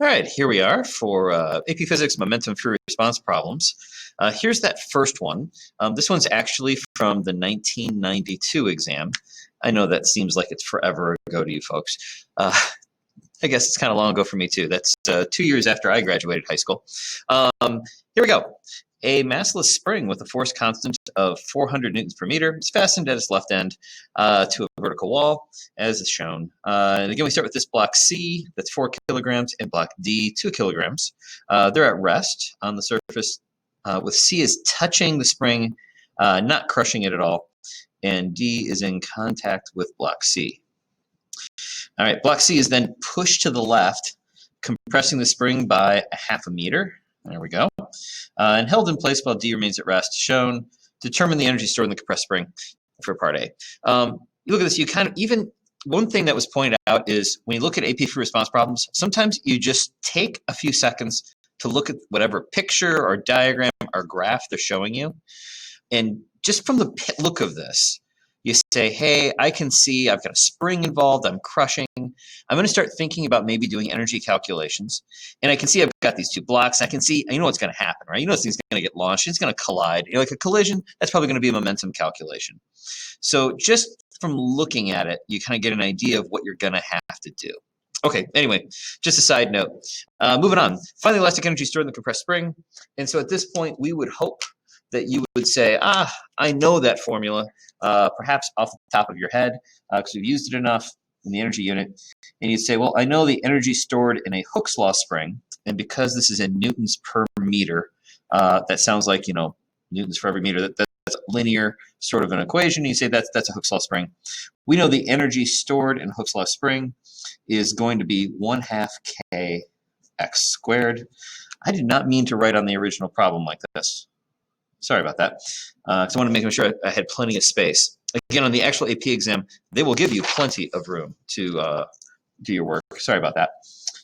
All right, here we are for AP Physics Momentum Free Response Problems. Here's that first one. This one's actually from the 1992 exam. I know that seems like it's forever ago to you folks. I guess it's kind of long ago for me too. That's 2 years after I graduated high school. Here we go. A massless spring with a force constant of 400 newtons per meter is fastened at its left end to a vertical wall, as is shown. And again, we start with this block C, that's 4 kilograms, and block D, 2 kilograms. They're at rest on the surface, with C is touching the spring, not crushing it at all, and D is in contact with block C. All right, block C is then pushed to the left, compressing the spring by a half a meter. There we go. And held in place while D remains at rest. Shown. Determine the energy stored in the compressed spring for part A. You look at this, you kind of, even one thing that was pointed out is when you look at AP free response problems, sometimes you just take a few seconds to look at whatever picture or diagram or graph they're showing you. And just from the look of this, you say, hey, I can see I've got a spring involved, I'm crushing. I'm going to start thinking about maybe doing energy calculations. And I can see I've got these two blocks. I can see, you know what's going to happen, right? You know this thing's going to get launched. It's going to collide. You know, like a collision, that's probably going to be a momentum calculation. So just from looking at it, you kind of get an idea of what you're going to have to do. Okay, anyway, just a side note. Moving on. Find the elastic energy stored in the compressed spring. And so at this point, we would hope that you would say, I know that formula, perhaps off the top of your head, because we've used it enough in the energy unit. And you'd say, well, I know the energy stored in a Hooke's law spring, and because this is in newtons per meter, that sounds like, newtons for every meter. That's linear sort of an equation. You say that's a Hooke's law spring. We know the energy stored in Hooke's law spring is going to be 1/2 kx squared. I did not mean to write on the original problem like this. Sorry about that, because I want to make sure I had plenty of space. Again, on the actual AP exam, they will give you plenty of room to do your work. Sorry about that.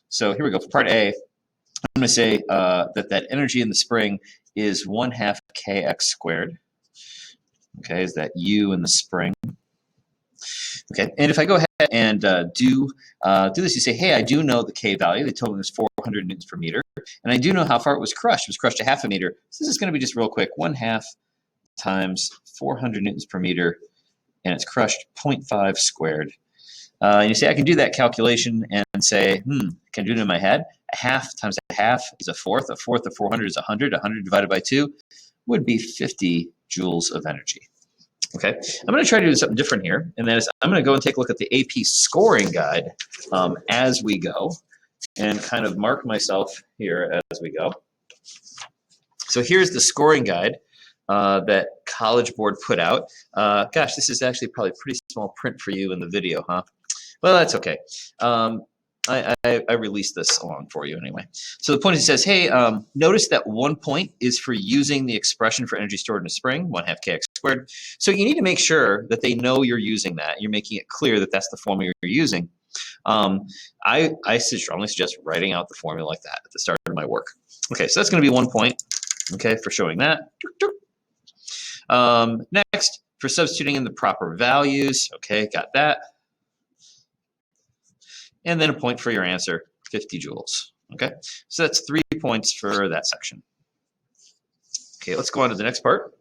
So here we go. For part A, I'm going to say that energy in the spring is 1/2 kx squared. Okay, is that U in the spring? Okay, and if I go ahead and do this, you say, hey, I do know the K value. They told me it was 400 newtons per meter. And I do know how far it was crushed. It was crushed a half a meter. So this is going to be just real quick. 1/2 times 400 newtons per meter, and it's crushed 0.5 squared. And you say, I can do that calculation and say, can I do it in my head? A half times a half is a fourth. A fourth of 400 is 100. 100 divided by 2 would be 50 joules of energy. Okay, I'm going to try to do something different here, and that is I'm going to go and take a look at the AP scoring guide as we go, and kind of mark myself here as we go. So here's the scoring guide that College Board put out. Gosh, this is actually probably pretty small print for you in the video, huh? Well, that's okay. I released this along for you anyway. So the point is, it says, hey, notice that 1 point is for using the expression for energy stored in a spring, 1/2 kx squared. So you need to make sure that they know you're using that. You're making it clear that that's the formula you're using. I strongly suggest writing out the formula like that at the start of my work. Okay, so that's going to be 1 point, okay, for showing that. Next, for substituting in the proper values, okay, got that. And then a point for your answer, 50 joules. Okay, so that's 3 points for that section. Okay, let's go on to the next part.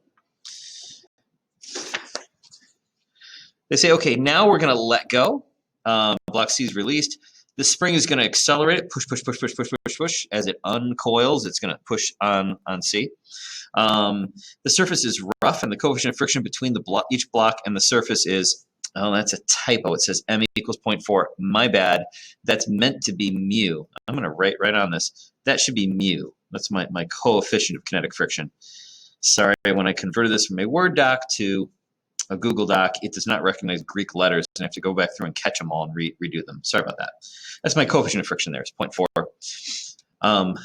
They say, okay, now we're going to let go. Block C is released. The spring is going to accelerate it, push, push, push, push, push, push, push. As it uncoils, it's going to push on C. The surface is rough, and the coefficient of friction between each block and the surface is, oh, that's a typo. It says M equals 0.4. My bad. That's meant to be mu. I'm going to write right on this. That should be mu. That's my coefficient of kinetic friction. Sorry, when I converted this from a Word doc to a Google Doc, it does not recognize Greek letters, and I have to go back through and catch them all and redo them. Sorry about that. That's my coefficient of friction there. It's 0.4.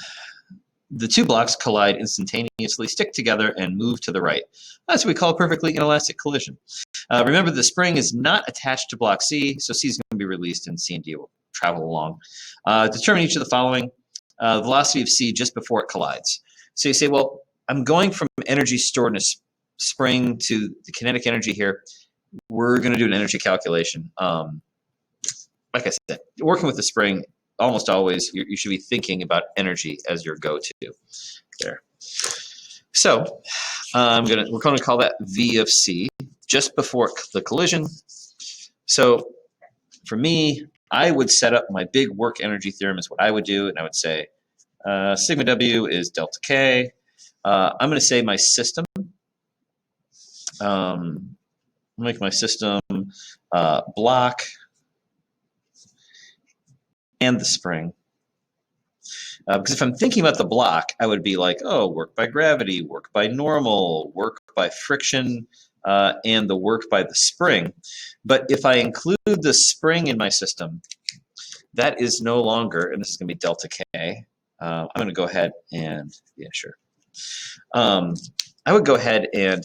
The two blocks collide instantaneously, stick together, and move to the right. That's what we call a perfectly inelastic collision. Remember, the spring is not attached to block C, so C is going to be released and C and D will travel along. Determine each of the following. The velocity of C just before it collides. So you say, well, I'm going from energy stored in a spring to the kinetic energy here. We're going to do an energy calculation. Like I said, working with the spring almost always you should be thinking about energy as your go-to there. So we're going to call that V of C just before the collision. So for me, I would set up my big work energy theorem is what I would do, and I would say sigma W is delta K. I'm going to say my system. Make my system block and the spring. Because if I'm thinking about the block, I would be like, oh, work by gravity, work by normal, work by friction, and the work by the spring. But if I include the spring in my system, that is no longer, and this is going to be delta K. I'm going to go ahead and, yeah, sure. I would go ahead and,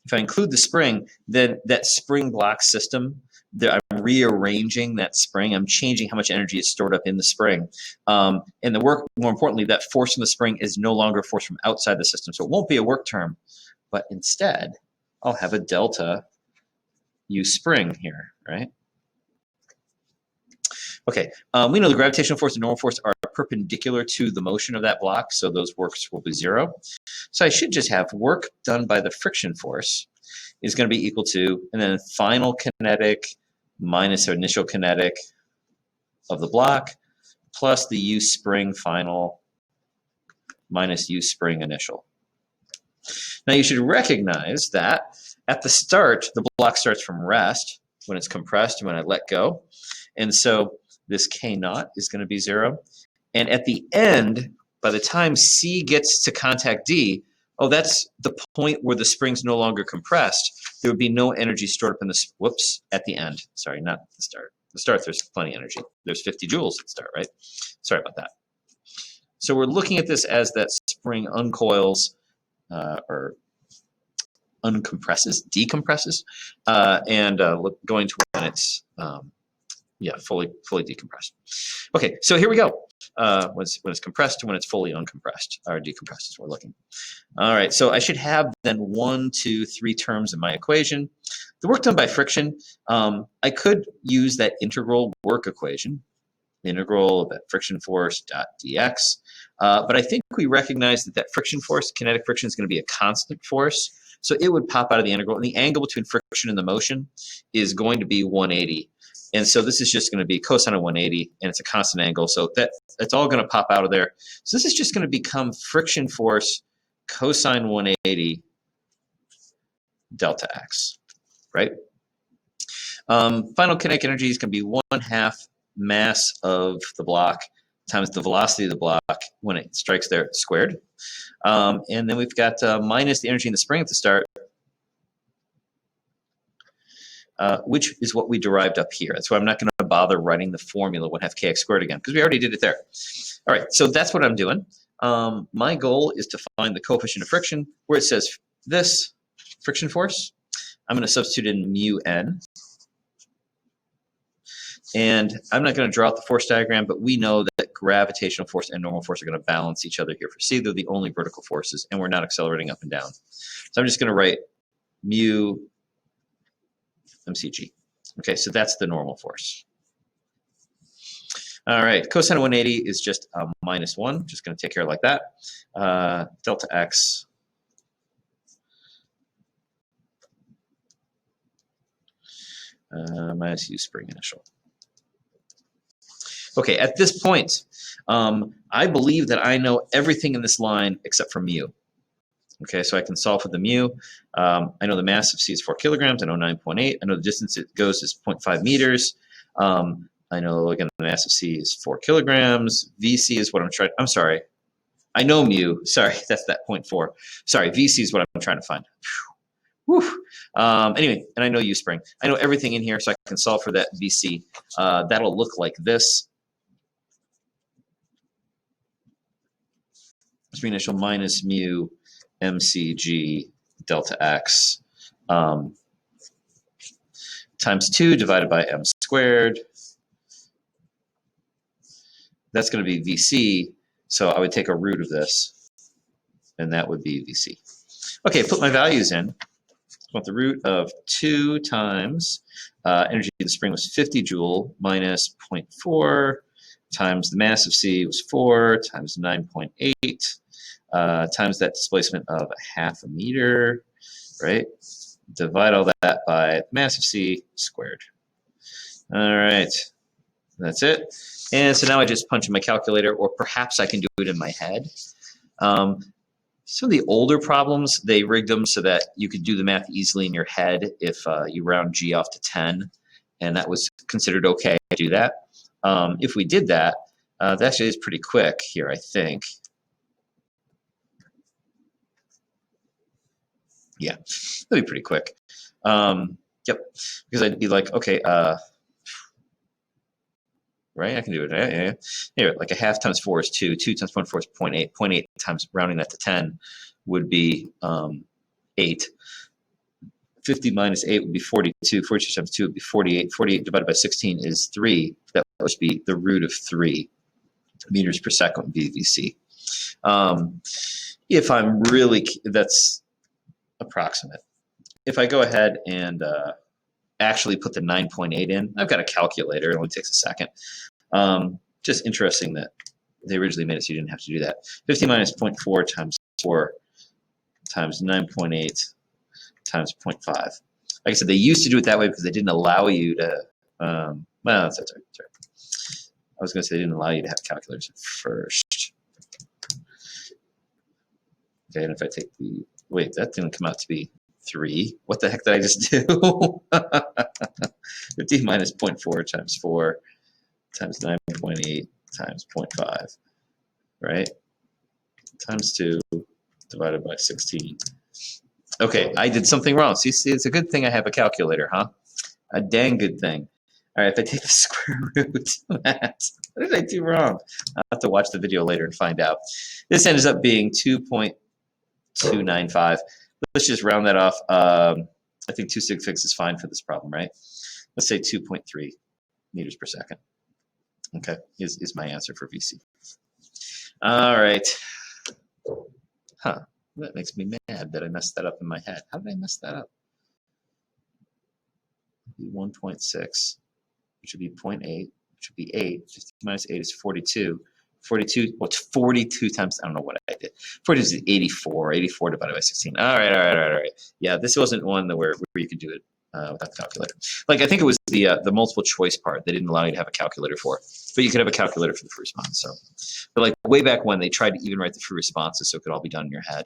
if I include the spring, then that spring block system, I'm rearranging that spring. I'm changing how much energy is stored up in the spring. And the work, more importantly, that force from the spring is no longer a force from outside the system. So it won't be a work term, but instead, I'll have a delta U spring here, right? Okay, we know the gravitational force and normal force are perpendicular to the motion of that block, so those works will be 0. So I should just have work done by the friction force is going to be equal to, and then final kinetic minus initial kinetic of the block plus the U spring final minus U spring initial. Now you should recognize that at the start, the block starts from rest when it's compressed and when I let go. And so this K naught is going to be 0. And at the end, by the time C gets to contact D, oh, that's the point where the spring's no longer compressed. There would be no energy stored up in the, whoops, at the end. Sorry, not the start. The start, there's plenty of energy. There's 50 joules at the start, right? Sorry about that. So we're looking at this as that spring uncoils or uncompresses, decompresses, and going to when it's fully decompressed. Okay, so here we go. When it's compressed and when it's fully uncompressed or decompressed is what we're looking. All right, so I should have then 1, 2, 3 terms in my equation. The work done by friction, I could use that integral work equation, the integral of that friction force dot dx. But I think we recognize that that friction force, kinetic friction, is going to be a constant force. So it would pop out of the integral, and the angle between friction and the motion is going to be 180. And so this is just going to be cosine of 180, and it's a constant angle. So that's all going to pop out of there. So this is just going to become friction force cosine 180 delta x, right? Final kinetic energy is going to be 1/2 mass of the block times the velocity of the block when it strikes there squared. And then we've got minus the energy in the spring at the start, which is what we derived up here. That's why I'm not going to bother writing the formula 1/2 kx squared again, because we already did it there. All right, so that's what I'm doing. My goal is to find the coefficient of friction where it says this friction force. I'm going to substitute in mu n. And I'm not going to draw out the force diagram, but we know that gravitational force and normal force are going to balance each other here for C. They're the only vertical forces, and we're not accelerating up and down. So I'm just going to write mu mcg. Okay, so that's the normal force. All right, cosine of 180 is just -1. Just going to take care of it like that. Delta x minus u spring initial. Okay, at this point, I believe that I know everything in this line except for mu. Okay, so I can solve for the mu. I know the mass of C is 4 kilograms. I know 9.8. I know the distance it goes is 0.5 meters. I know, again, the mass of C is 4 kilograms. VC is what I'm trying, I'm sorry. I know mu. Sorry, that's that 0.4. Sorry, VC is what I'm trying to find. Whew. Anyway, and I know U spring. I know everything in here, so I can solve for that VC. That'll look like this. Spring initial minus mu mcg delta x times 2 divided by m squared. That's going to be VC, so I would take a root of this, and that would be VC. Okay, put my values in. I want the root of 2 times energy of the spring was 50 joule minus 0.4 times the mass of C was 4 times 9.8 times that displacement of a half a meter, right? Divide all that by the mass of C squared. All right, that's it. And so now I just punch in my calculator, or perhaps I can do it in my head. Some of the older problems, they rigged them so that you could do the math easily in your head if you round G off to 10, and that was considered okay to do that. If we did that, that actually is pretty quick here, I think. Yeah, that'd be pretty quick. Yep, because I'd be like, okay, right, I can do it. Yeah. Here, like a half times 4 is 2. 2 times 0.4 is 0.8. 0.8 times rounding that to 10 would be 8. 50 minus 8 would be 42. 42 times 2 would be 48. 48 divided by 16 is 3. That would be the root of 3 meters per second VVC. If I'm really, that's approximate. If I go ahead and actually put the 9.8 in, I've got a calculator. It only takes a second. Just interesting that they originally made it so you didn't have to do that. 50 minus 0.4 times 4 times 9.8 times 0.5. Like I said, they used to do it that way because they didn't allow you to, well, that's right. I was going to say they didn't allow you to have calculators at first. Okay, and if I take the, wait, that didn't come out to be 3. What the heck did I just do? 50 minus 0.4 times 4 times 9.8 times 0.5, right? Times 2 divided by 16. Okay, I did something wrong. See, it's a good thing I have a calculator, huh? A dang good thing. All right, if I take the square root of that, what did I do wrong? I'll have to watch the video later and find out. This ends up being 2.295. Let's just round that off. I think 2 sig figs is fine for this problem, right? Let's say 2.3 meters per second. Okay, is my answer for VC. All right. Huh. That makes me mad that I messed that up in my head. How did I mess that up? 1.6, which would be 0.8, which would be 8. 50 minus 8 is 42. 42, well, it's 42 times, I don't know what I did. 42 is 84. 84 divided by 16. All right. Yeah, this wasn't one where you could do it without the calculator. Like, I think it was the multiple choice part they didn't allow you to have a calculator for. But you could have a calculator for the free response. So, but like way back when, they tried to even write the free responses so it could all be done in your head.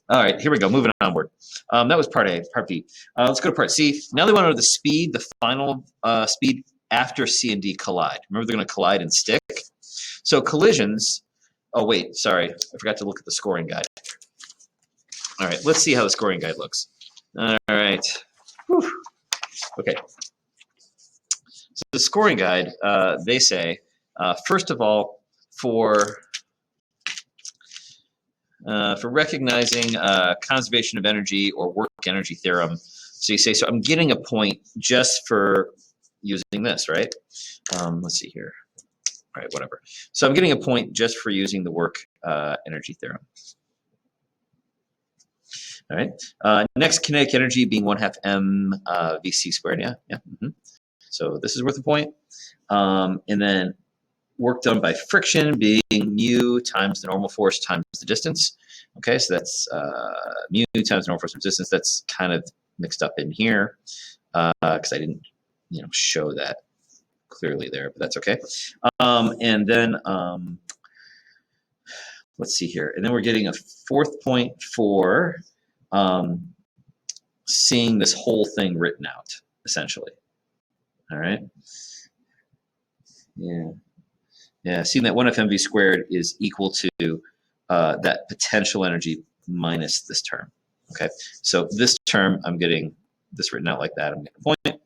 All right, here we go. Moving onward. That was part A. Part B. Let's go to part C. Now they want to know the speed, the final speed after C and D collide. Remember, they're going to collide and stick. So collisions. Oh wait, sorry, I forgot to look at the scoring guide. All right, let's see how the scoring guide looks. All right. Whew. Okay. So the scoring guide, they say, first of all, for recognizing conservation of energy or work energy theorem. So you say, so I'm getting a point just for using this, right? Let's see here. All right, whatever. So I'm getting a point just for using the work energy theorem. All right. Next, kinetic energy being 1/2 m VC squared. Yeah. So this is worth a point. And then work done by friction being mu times the normal force times the distance. Okay, so that's mu times the normal force times distance. That's kind of mixed up in here because I didn't, show that clearly there, but that's okay. And then let's see here. And then we're getting a fourth point for seeing this whole thing written out, essentially. All right. Yeah, seeing that 1/2 mv squared is equal to that potential energy minus this term. Okay, so this term, I'm getting this written out like that. I'm getting a point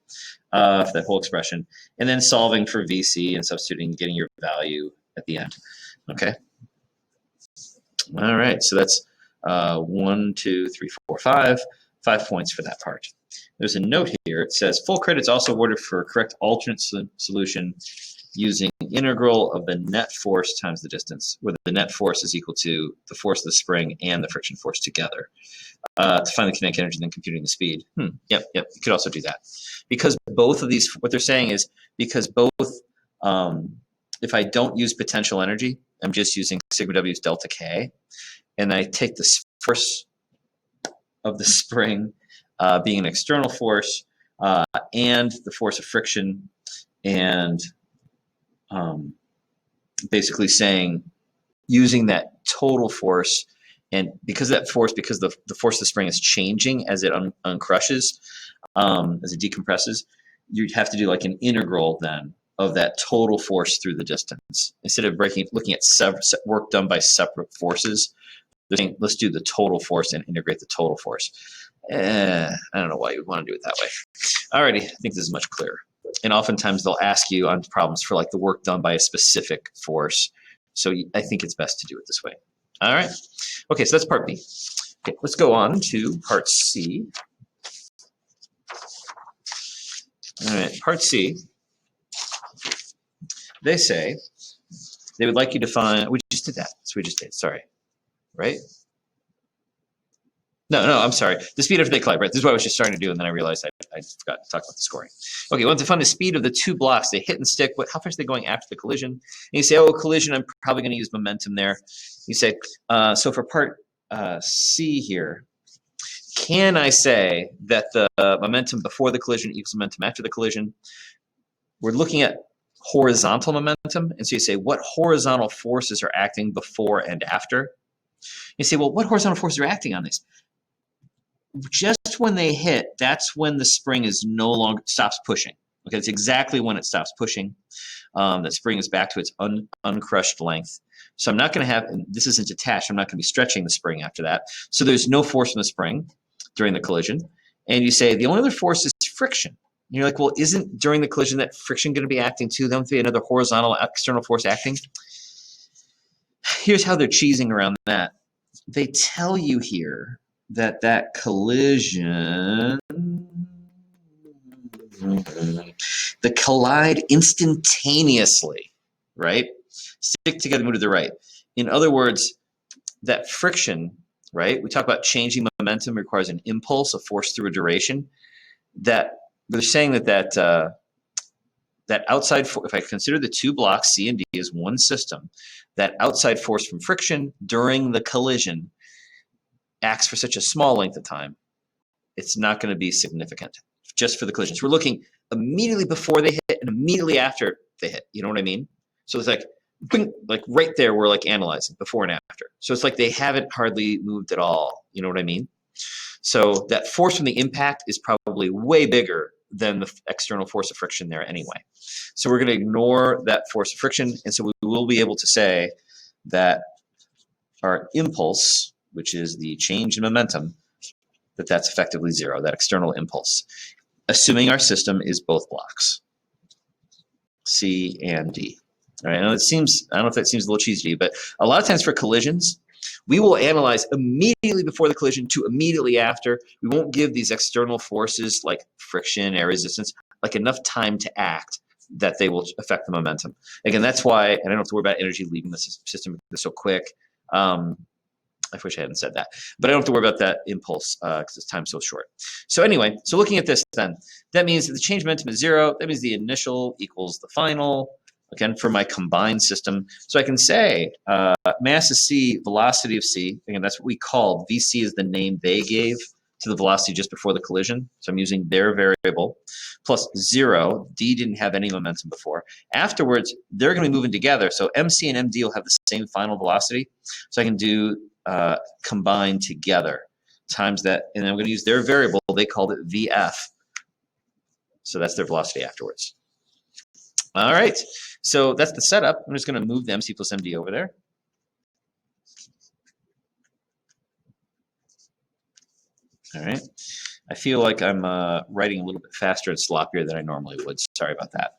for that whole expression. And then solving for VC and substituting, getting your value at the end. Okay. All right, so that's 1, 2, 3, 4, 5. 5 points for that part. There's a note here. It says, full credit's also awarded for correct alternate solution using integral of the net force times the distance, where the net force is equal to the force of the spring and the friction force together. To find the kinetic energy and then computing the speed. Yep, you could also do that. Because both of these, what they're saying is, because both if I don't use potential energy, I'm just using sigma W's delta K, and I take the force of the spring being an external force and the force of friction, and basically saying using that total force, and because of that force, because the force of the spring is changing as it uncrushes, as it decompresses, you'd have to do like an integral then of that total force through the distance. Instead of looking at work done by separate forces, they're saying, let's do the total force and integrate the total force. I don't know why you would want to do it that way. Alrighty, I think this is much clearer. And oftentimes they'll ask you on problems for like the work done by a specific force. So I think it's best to do it this way. All right. Okay, so that's part B. Okay, let's go on to part C. All right, part C. They say they would like you to find, we just did that. So we just did, sorry. Right? No, I'm sorry. The speed after they collide, right? This is what I was just starting to do, and then I realized I forgot to talk about the scoring. Okay, we want to find the speed of the two blocks. They hit and stick. How fast are they going after the collision? And you say, oh, collision, I'm probably going to use momentum there. You say, so for part C here, can I say that the momentum before the collision equals momentum after the collision? We're looking at horizontal momentum, and so you say, what horizontal forces are acting before and after? You say, well, what horizontal forces are acting on these? Just when they hit, that's when the spring is no longer stops pushing. Okay, it's exactly when it stops pushing. That spring is back to its uncrushed length. So I'm not going to have, and this isn't detached, I'm not going to be stretching the spring after that. So there's no force from the spring during the collision. And you say the only other force is friction. And you're like, well, isn't during the collision that friction going to be acting too? There won't be another horizontal external force acting? Here's how they're cheesing around that. They tell you here that collision, the collide instantaneously, right? Stick together, move to the right. In other words, that friction, right? We talk about changing momentum requires an impulse, a force through a duration. That they're saying that outside, if I consider the two blocks C and D as one system, that outside force from friction during the collision acts for such a small length of time, it's not going to be significant just for the collisions. We're looking immediately before they hit and immediately after they hit. You know what I mean? So it's like, bing, like right there, we're like analyzing before and after. So it's like they haven't hardly moved at all. You know what I mean? So that force from the impact is probably way bigger than the external force of friction there anyway. So we're going to ignore that force of friction. And so we will be able to say that our impulse, which is the change in momentum, that's effectively zero, that external impulse, assuming our system is both blocks, C and D. All right, I know it seems, I don't know if that seems a little cheesy to you, but a lot of times for collisions, we will analyze immediately before the collision to immediately after. We won't give these external forces like friction, air resistance, like enough time to act that they will affect the momentum. Again, that's why, and I don't have to worry about energy leaving the system because it's so quick. I wish I hadn't said that, but I don't have to worry about that impulse because it's time's so short. So anyway, so looking at this then, that means that the change momentum is zero. That means the initial equals the final, again, for my combined system. So I can say mass is C, velocity of C. Again, that's what we called. VC is the name they gave to the velocity just before the collision. So I'm using their variable, plus zero. D didn't have any momentum before. Afterwards, they're going to be moving together. So MC and MD will have the same final velocity. So I can do combined together times that, and I'm going to use their variable. They called it VF. So that's their velocity afterwards. All right, so that's the setup. I'm just going to move the MC plus MD over there. All right, I feel like I'm writing a little bit faster and sloppier than I normally would. Sorry about that.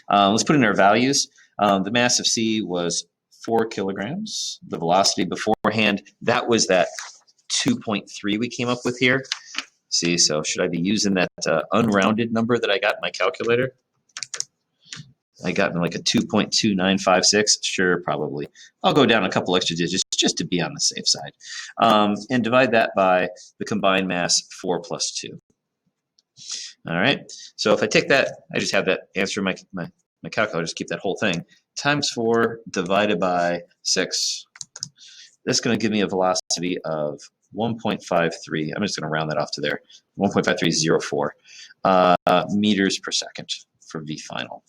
Let's put in our values. The mass of C was 4 kilograms. The velocity beforehand, that was that 2.3 we came up with here. See, so should I be using that unrounded number that I got in my calculator? I got like a 2.2956. Sure, probably. I'll go down a couple extra digits just to be on the safe side. And divide that by the combined mass 4 plus 2. All right. So if I take that, I just have that answer in my calculator. Just keep that whole thing. times 4 divided by 6. That's going to give me a velocity of 1.53. I'm just going to round that off to there. 1.5304 meters per second for V final.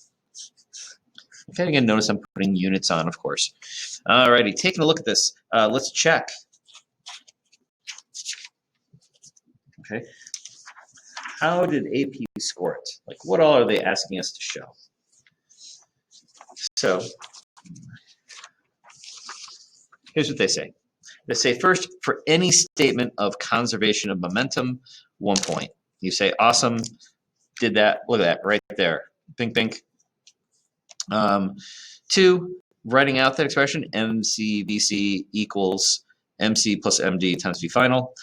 Okay, again, notice I'm putting units on, of course. Alrighty, taking a look at this. Let's check. Okay, how did AP score it? Like, what all are they asking us to show? So, here's what they say. They say, first, for any statement of conservation of momentum, 1 point. You say, awesome, did that. Look at that, right there. Bink, bink. 2, writing out that expression, MCVC equals MC plus MD times V final.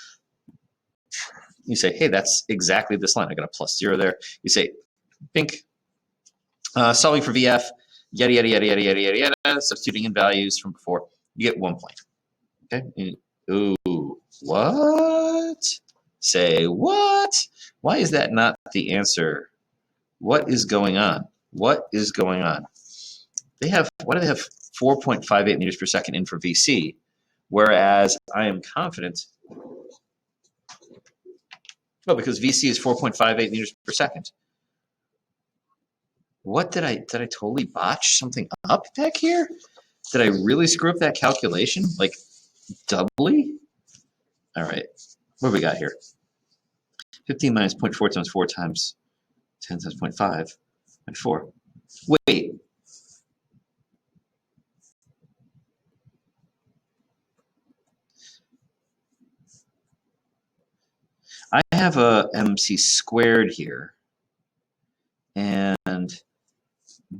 You say, hey, that's exactly this line. I got a +0 there. You say, bink. Solving for VF, yada, yada, yada, yada, yada, yada, yada, substituting in values from before, you get 1 point. Okay. Ooh, what? Say what? Why is that not the answer? What is going on? What is going on? They have, why do they have 4.58 meters per second in for VC, whereas I am confident, well, because VC is 4.58 meters per second. What did I totally botch something up back here? Did I really screw up that calculation? Like, doubly? All right, what do we got here? 15 minus 0.4 times 4 times 10 times 0.5 and 4. Wait. I have a MC squared here, and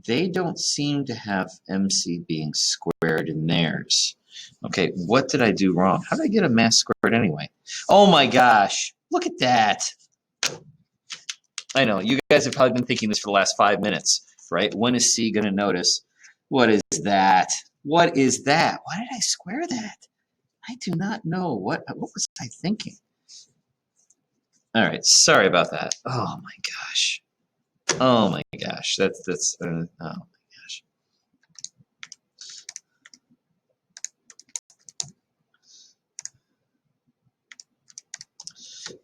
they don't seem to have MC being squared in theirs. Okay, what did I do wrong? How did I get a mass squared anyway? Oh my gosh, look at that. I know, you guys have probably been thinking this for the last 5 minutes, right? When is C going to notice? What is that? What is that? Why did I square that? I do not know. What was I thinking? All right, sorry about that. Oh my gosh. Oh my gosh. That's oh my gosh.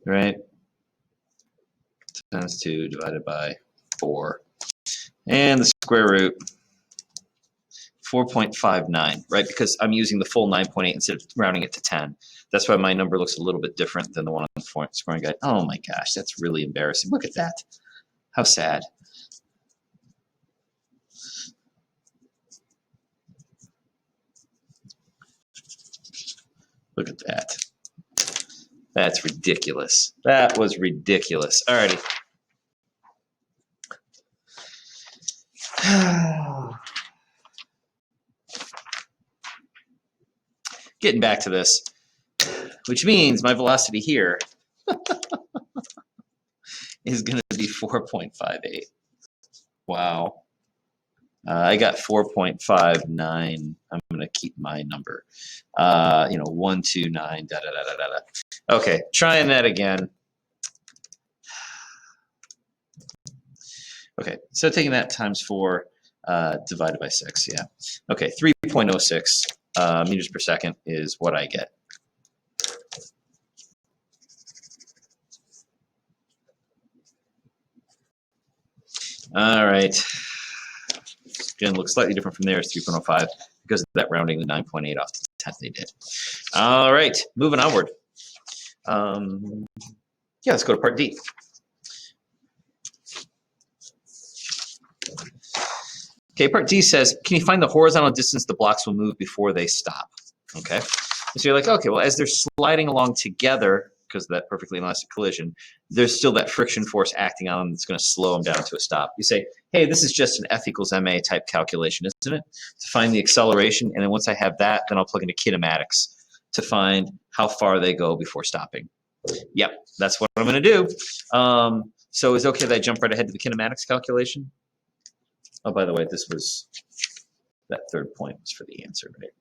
Right? Times 2 divided by 4. And the square root, 4.59, right? Because I'm using the full 9.8 instead of rounding it to 10. That's why my number looks a little bit different than the one on the scoring guide. Oh my gosh, that's really embarrassing. Look at that. How sad. Look at that. That's ridiculous. That was ridiculous. Alrighty. Getting back to this, which means my velocity here is going to be 4.58. Wow. I got 4.59. I'm going to keep my number. 129, da da da da da. Okay, trying that again. Okay, so taking that times 4 divided by 6, yeah. Okay, 3.06 meters per second is what I get. All right. Again, looks slightly different from there. It's 3.05 because of that rounding the 9.8 off the 10th they did. All right, moving onward. Yeah, let's go to part D. Okay, part D says, can you find the horizontal distance the blocks will move before they stop? Okay, so you're like, okay, well, as they're sliding along together, because of that perfectly inelastic collision, there's still that friction force acting on them that's going to slow them down to a stop. You say, hey, this is just an F equals ma type calculation, isn't it? To find the acceleration, and then once I have that, then I'll plug into kinematics to find how far they go before stopping. Yep, that's what I'm going to do. So is it okay that I jump right ahead to the kinematics calculation? Oh, by the way, this was, that third point was for the answer, right?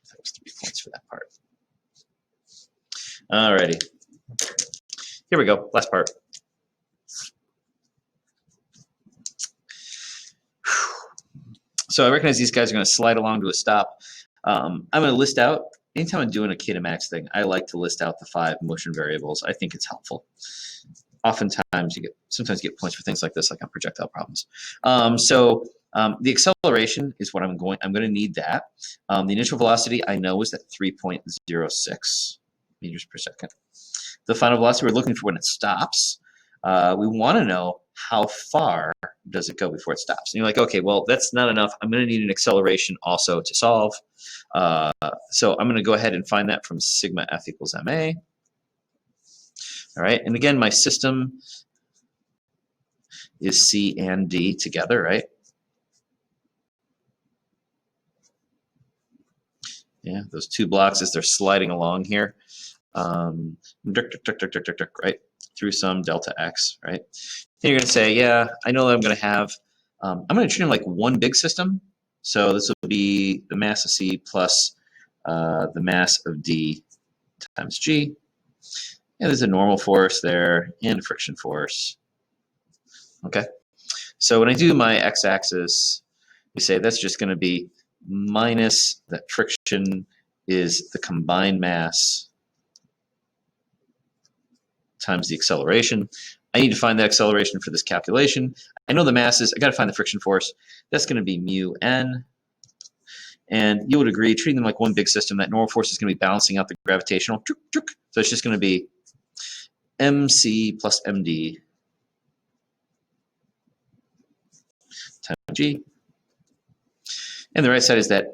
That was 3 points for that part. Alrighty. Here we go, last part. So I recognize these guys are going to slide along to a stop. I'm going to list out, anytime I'm doing a kinematics thing, I like to list out the 5 motion variables. I think it's helpful. Oftentimes sometimes you get points for things like this, like on projectile problems. The acceleration is what I'm going to need that. The initial velocity I know is at 3.06 meters per second. The final velocity we're looking for when it stops. We want to know how far does it go before it stops. And you're like, okay, well, that's not enough. I'm going to need an acceleration also to solve. So I'm going to go ahead and find that from sigma f equals ma. All right, and again, my system is C and D together, right? Yeah, those 2 blocks as they're sliding along here, right, through some delta x, right? Then you're going to say, yeah, I know that I'm going to have, I'm going to treat them like one big system. So this will be the mass of C plus the mass of D times G. And there's a normal force there and a friction force. Okay. So when I do my x-axis, we say that's just going to be minus that friction is the combined mass times the acceleration. I need to find the acceleration for this calculation. I know the mass is, I got to find the friction force. That's going to be mu n. And you would agree, treating them like one big system, that normal force is going to be balancing out the gravitational. So it's just going to be mc plus md times g. And the right side is that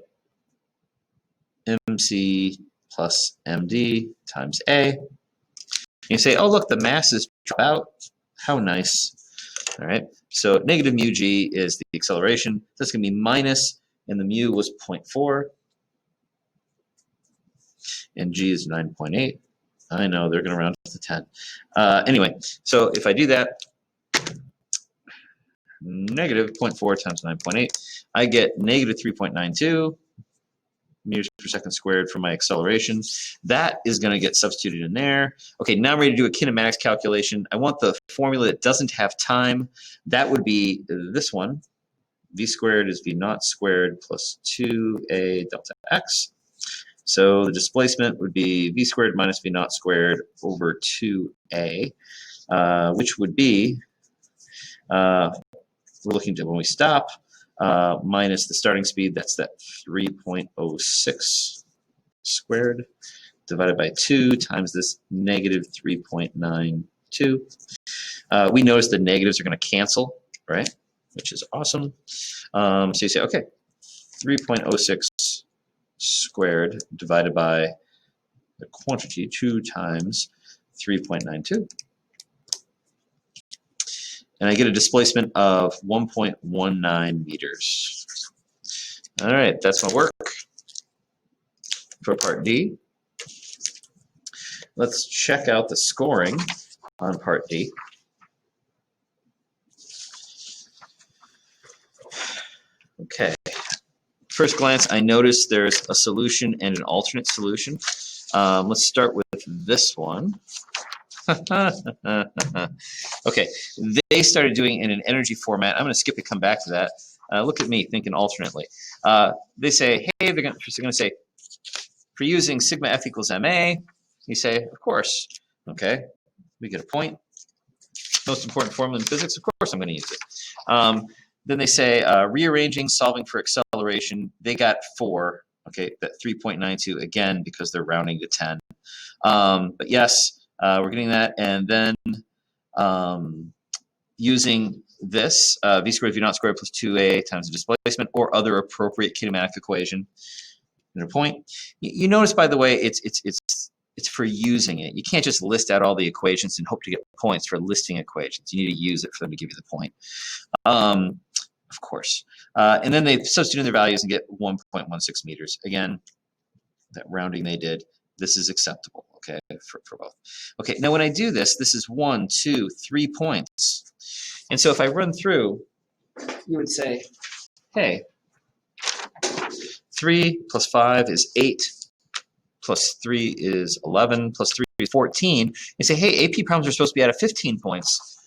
mc plus md times a. And you say, oh, look, the masses drop out. How nice. All right. So negative mu g is the acceleration. That's going to be minus, and the mu was 0.4. And g is 9.8. I know, they're going to round to 10. Anyway, so if I do that, negative 0.4 times 9.8, I get negative 3.92 meters per second squared for my acceleration. That is going to get substituted in there. Okay, now I'm ready to do a kinematics calculation. I want the formula that doesn't have time. That would be this one. V squared is V naught squared plus 2a delta x. So the displacement would be V squared minus V naught squared over 2a, which would be, we're looking to when we stop, minus the starting speed, that's that 3.06 squared, divided by 2 times this negative 3.92. We notice the negatives are going to cancel, right? Which is awesome. So you say, okay, 3.06 squared divided by the quantity 2 times 3.92. And I get a displacement of 1.19 meters. All right, that's going to work for part D. Let's check out the scoring on part D. Okay. First glance, I notice there's a solution and an alternate solution. Let's start with this one. Okay, they started doing in an energy format. I'm going to skip and come back to that. Look at me thinking alternately. They say, hey, they're going to say, for using sigma f equals ma, you say, of course. Okay, we get a point. Most important formula in physics, of course I'm going to use it. Then they say, rearranging, solving for acceleration, they got 4. Okay, that 3.92 again because they're rounding to 10. But yes, we're getting that. And then using this, v squared v naught squared plus 2a times the displacement or other appropriate kinematic equation. And a point. You notice, by the way, it's for using it. You can't just list out all the equations and hope to get points for listing equations. You need to use it for them to give you the point. Of course. And then they substitute in their values and get 1.16 meters. Again, that rounding they did, this is acceptable, okay, for both. Okay, now when I do this, this is 1, 2, 3 points. And so if I run through, you would say, hey, 3 plus 5 is 8, plus 3 is 11, plus 3 is 14. You say, hey, AP problems are supposed to be out of 15 points.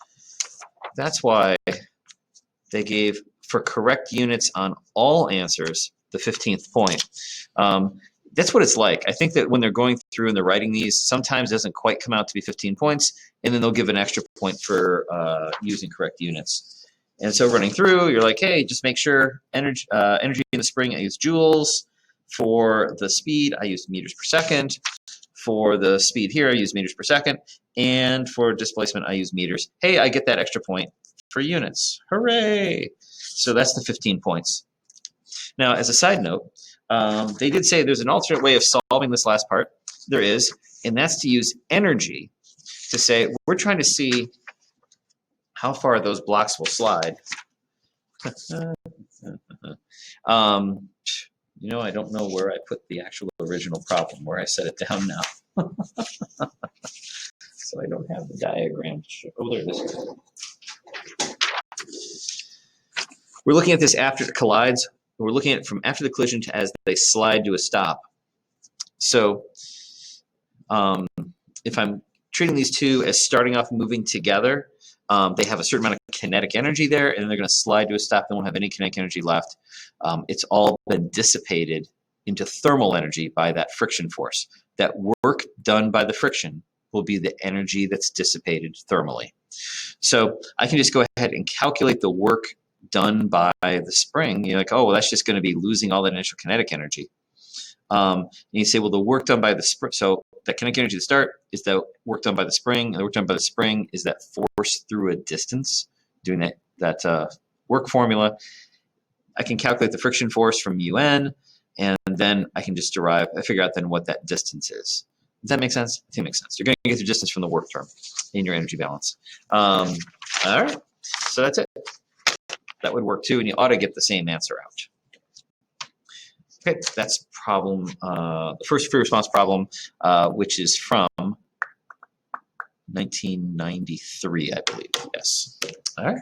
That's why they gave for correct units on all answers, the 15th point. That's what it's like. I think that when they're going through and they're writing these, sometimes it doesn't quite come out to be 15 points, and then they'll give an extra point for using correct units. And so running through, you're like, hey, just make sure energy in the spring, I use joules. For the speed, I use meters per second. For the speed here, I use meters per second. And for displacement, I use meters. Hey, I get that extra point for units. Hooray! So that's the 15 points. Now, as a side note, they did say there's an alternate way of solving this last part. There is, and that's to use energy to say, we're trying to see how far those blocks will slide. You know, I don't know where I put the actual original problem, where I set it down now. So I don't have the diagram to show. Oh, there it is. We're looking at this after it collides. We're looking at it from after the collision to as they slide to a stop. So if I'm treating these two as starting off moving together, they have a certain amount of kinetic energy there, and they're going to slide to a stop. They won't have any kinetic energy left. It's all been dissipated into thermal energy by that friction force. That work done by the friction will be the energy that's dissipated thermally. So I can just go ahead and calculate the work done by the spring. You're like, oh, well, that's just going to be losing all that initial kinetic energy. And you say, well, the work done by the spring, so the kinetic energy to start is the work done by the spring, and the work done by the spring is that force through a distance, doing that work formula. I can calculate the friction force from UN, and then I can just figure out then what that distance is. Does that make sense? I think it makes sense. You're going to get the distance from the work term in your energy balance. All right, so that's it. That would work too, and you ought to get the same answer out. Okay, that's problem, the first free response problem, which is from 1993, I believe. Yes. All right.